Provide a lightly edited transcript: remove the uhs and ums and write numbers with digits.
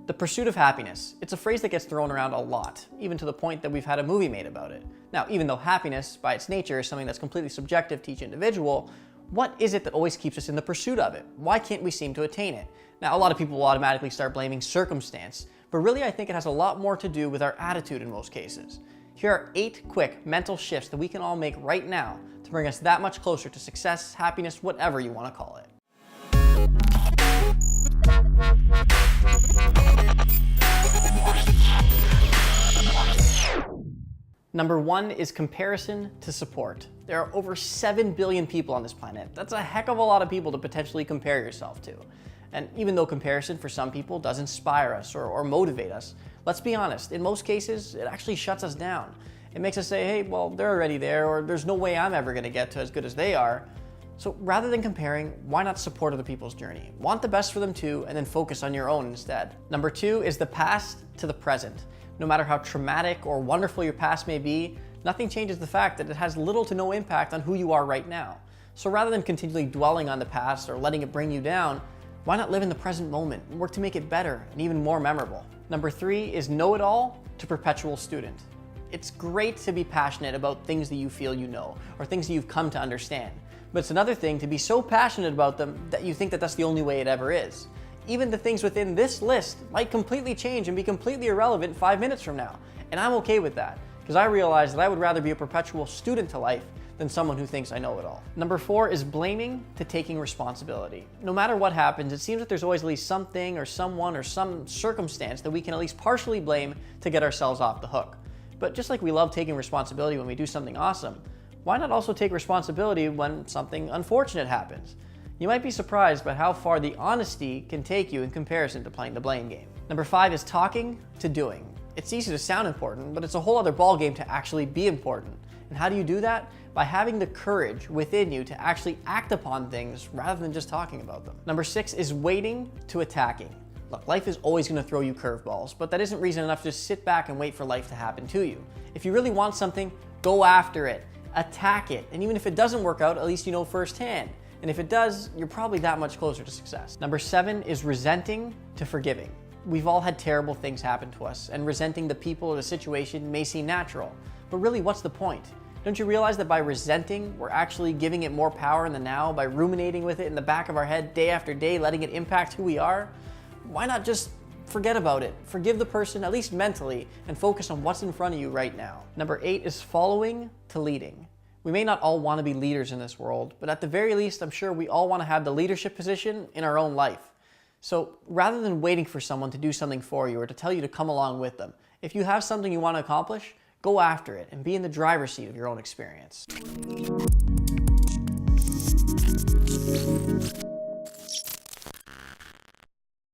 The pursuit of happiness. It's a phrase that gets thrown around a lot, even to the point that we've had a movie made about it. Now, even though happiness, by its nature, is something that's completely subjective to each individual, what is it that always keeps us in the pursuit of it? Why can't we seem to attain it? Now, a lot of people will automatically start blaming circumstance, but really I think it has a lot more to do with our attitude in most cases. Here are 8 quick mental shifts that we can all make right now to bring us that much closer to success, happiness, whatever you want to call it. Number 1 is comparison to support. There are over 7 billion people on this planet. That's a heck of a lot of people to potentially compare yourself to. And even though comparison for some people does inspire us or motivate us, let's be honest, in most cases, it actually shuts us down. It makes us say, hey, well, they're already there, or there's no way I'm ever gonna get to as good as they are. So rather than comparing, why not support other people's journey? Want the best for them too, and then focus on your own instead. Number 2 is the past to the present. No matter how traumatic or wonderful your past may be, nothing changes the fact that it has little to no impact on who you are right now. So rather than continually dwelling on the past or letting it bring you down, why not live in the present moment and work to make it better and even more memorable? Number 3 is know-it-all to perpetual student. It's great to be passionate about things that you feel you know, or things that you've come to understand. But it's another thing to be so passionate about them that you think that that's the only way it ever is. Even the things within this list might completely change and be completely irrelevant 5 minutes from now. And I'm okay with that, because I realize that I would rather be a perpetual student to life than someone who thinks I know it all. Number 4 is blaming to taking responsibility. No matter what happens, it seems that there's always at least something or someone or some circumstance that we can at least partially blame to get ourselves off the hook. But just like we love taking responsibility when we do something awesome, why not also take responsibility when something unfortunate happens? You might be surprised by how far the honesty can take you in comparison to playing the blame game. Number 5 is talking to doing. It's easy to sound important, but it's a whole other ballgame to actually be important. And how do you do that? By having the courage within you to actually act upon things rather than just talking about them. Number 6 is waiting to attacking. Look, life is always going to throw you curveballs, but that isn't reason enough to just sit back and wait for life to happen to you. If you really want something, go after it, attack it, and even if it doesn't work out, at least you know firsthand. And if it does, you're probably that much closer to success. Number 7 is resenting to forgiving. We've all had terrible things happen to us, and resenting the people or the situation may seem natural. But really, what's the point? Don't you realize that by resenting, we're actually giving it more power in the now by ruminating with it in the back of our head day after day, letting it impact who we are? Why not just forget about it, forgive the person, at least mentally, and focus on what's in front of you right now? Number 8 is following to leading. We may not all want to be leaders in this world, but at the very least, I'm sure we all want to have the leadership position in our own life. So rather than waiting for someone to do something for you or to tell you to come along with them, if you have something you want to accomplish, go after it and be in the driver's seat of your own experience.